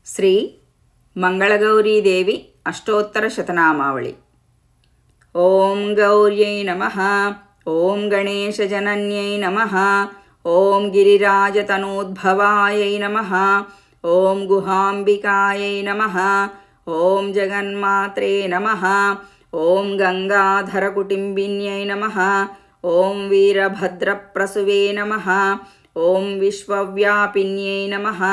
శ్రీ మంగళగౌరీదేవి అష్టోత్తర శతనామావళి. ఓం గౌర్యై నమః. ఓం గణేశజనన్యై నమః. ఓం గిరిరాజతనూద్భవాయై నమః. ఓం గుహాంబికాయై నమః. ఓం జగన్మాత్రే నమః. ఓం గంగాధరకుటుంబిన్యై నమః. ఓం వీరభద్రప్రసువే నమః. ఓం విశ్వవ్యాపిన్యై నమః.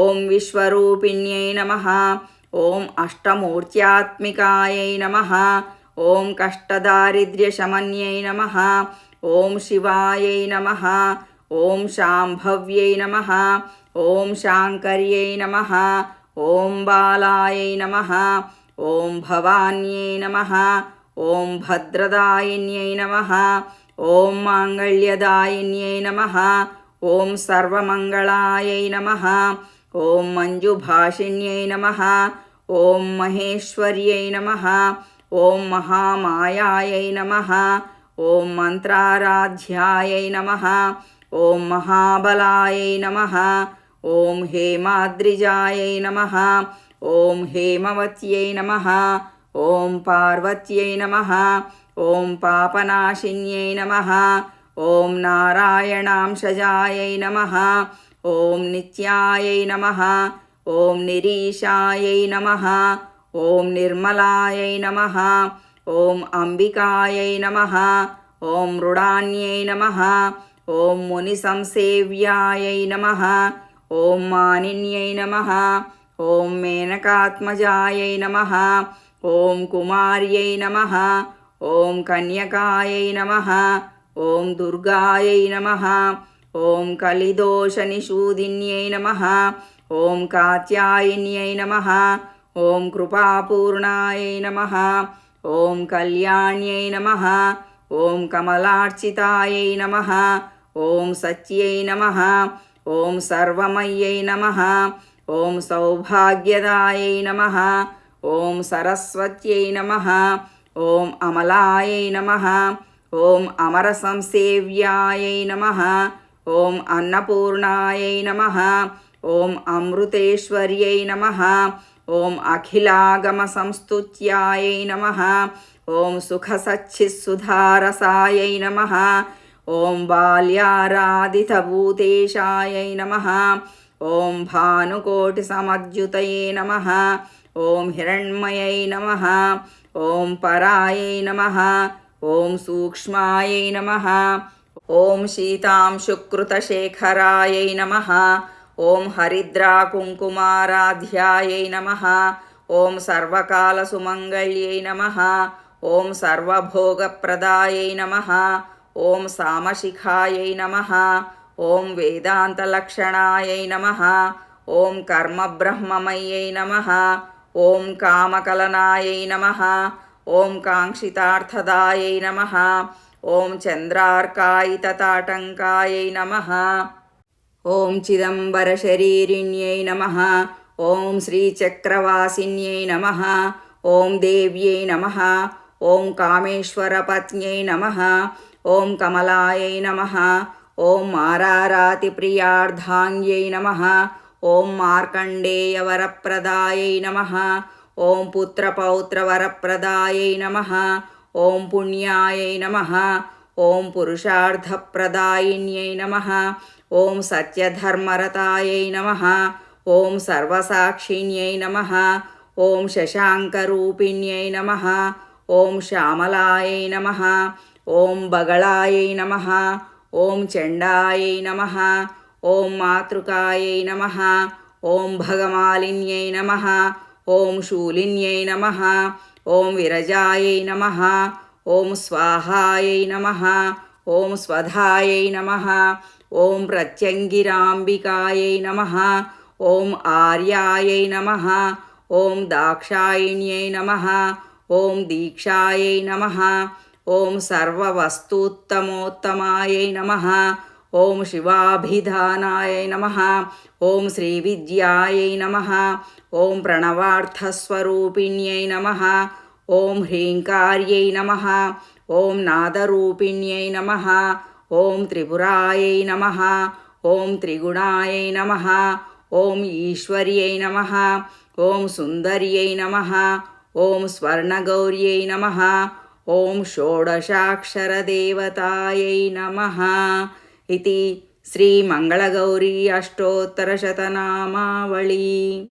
ఓం విశ్వరూపిణ్యై నమః. ఓం అష్టమూర్త్యాత్మికాయై నమః. ఓం కష్టదారిద్ర్యశమన్యై నమః. ఓం శివాయై నమః. ఓం శాంభవ్యై నమః. ఓం శాంకర్యై నమః. ఓం బాలాయై నమః. ఓం భవాన్యై నమః. ఓం భద్రదాయిన్యై నమః. ఓం మాంగళ్యదాయిన్యై నమః. ఓం సర్వమంగళాయై నమః. ఓం మంజుభాషిణ్యై నమః. ఓం మహేశ్వర్యై నమః. ఓం మహామాయాయై నమః. ఓం మంత్రారాధ్యాయై నమః. ఓం మహాబలాయై నమః. ఓం హేమాద్రిజాయై నమః. ఓం హేమవత్యై నమః. ఓం పార్వత్యై నమః. ఓం పాపనాశిన్యై నమః. ఓం నారాయణాంశజాయై నమః. ఓం నిత్యాయై నమః. ఓం నిరీశాయై నమః. ఓం నిర్మలాయై నమః. ఓం అంబికాయై నమః. ఓం మృడాన్యై నమః. ఓం మునిసంసేవ్యాయై నమః. ఓం మానిన్యై నమః. ఓం మేనకాత్మజాయై నమః. ఓం కుమార్యై నమః. ఓం కన్యకాయై నమః. ఓం దుర్గాయై నమః. ఓం కలిదోషనిషూదిన్యై నమః. ఓం కాత్యాయన్యై నమః. ఓం కృపాపూర్ణాయై నమః. ఓం కళ్యాణ్యై నమః. ఓం కమలార్చితాయై నమః. ఓం సత్యై నమః. ఓం సర్వమయ్యై నమః. ఓం సౌభాగ్యదాయై నమః. ఓం సరస్వత్యై నమః. ఓం అమలాయై నమః. ఓం అమరసంసేవ్యాయై నమః. ఓం అన్నపూర్ణాయై నమః. ఓం అమృతేశ్వర్యై నమః. ఓం అఖిలాగమసంస్తుత్యాయై నమః. ఓం సుఖసచ్చిత్సుధారసాయై నమః. ఓం బాల్యారాధితభూతేశాయై నమః. ఓం భానుకోటిసమద్యుతయే నమః. ఓం హిరణ్మయై నమః. ఓం పరాయై నమః. ఓం సూక్ష్మాయై నమః. ఓం శీతాంశుకృతశేఖరాయై నమః. ఓం హరిద్రాకుంకుమారాధ్యాయై నమః. ఓం సర్వకాలసుమంగళ్యై నమః. ఓం సర్వభోగప్రదాయై నమః. ఓం సామశిఖాయై నమః. ఓం వేదాంతలక్షణాయై నమః. ఓం కర్మబ్రహ్మమయ్యై నమః. ఓం కామకలనాయై నమః. ఓం కాంక్షితార్థదాయై నమః. ఓం చంద్రార్కాయితతాటంకాయై నమః. ఓం చిదంబరశరీరిణ్యై నమః. ఓం శ్రీచక్రవాసిన్యై నమః. ఓం దేవ్యై నమః. ఓం కామేశ్వరపత్న్యై నమః. ఓం కమలాయై నమః. ఓం మారారాతిప్రియార్ధాంగ్యై నమః. ఓం మార్కండేయవరప్రదాయై నమః. ఓం పుత్రపౌత్రవరప్రదాయై నమః. ఓం పుణ్యాయై నమః. ఓం పురుషార్థప్రదాయిన్యై నమః. ఓం సత్యధర్మరతాయై నమః. ఓం సర్వసాక్షిణ్యై నమః. ఓం శశాంకరూపిణ్యై నమః. ఓం శ్యామలాయై నమః. ఓం బగళాయై నమః. ఓం చండాయై నమః. ఓం మాతృకాయై నమః. ఓం భగమాలిన్యై నమః. ఓం శూలిన్యై నమః. ఓం విరజాయై నమః. ఓం స్వాహాయై నమః. ఓం స్వధాయై నమః. ఓం ప్రత్యంగిరాంబికాయై నమః. ఓం ఆర్యాయై నమః. ఓం దాక్షాయిణ్యై నమః. ఓం దీక్షాయై నమః. ఓం సర్వవస్తూత్తమోత్తమాయై నమః. ఓం శివాభిధానాయై నమః. ఓం శ్రీవిద్యాయై నమః. ఓం ప్రణవార్థస్వరూపిణ్యై నమః. ఓం హ్రీంకార్యై నమః. ఓం నాదరూపిణ్యై నమః. ఓం త్రిపురాయై నమః. ఓం త్రిగుణాయై నమః. ఓం ఈశ్వర్యై నమః ఓం సుందర్యై నమః ఓం స్వర్ణగౌర్యై నమః ఓం షోడశాక్షరదేవతాయై నమః ఇది శ్రీమంగళగౌరీ అష్టోత్తరశతనామావళి.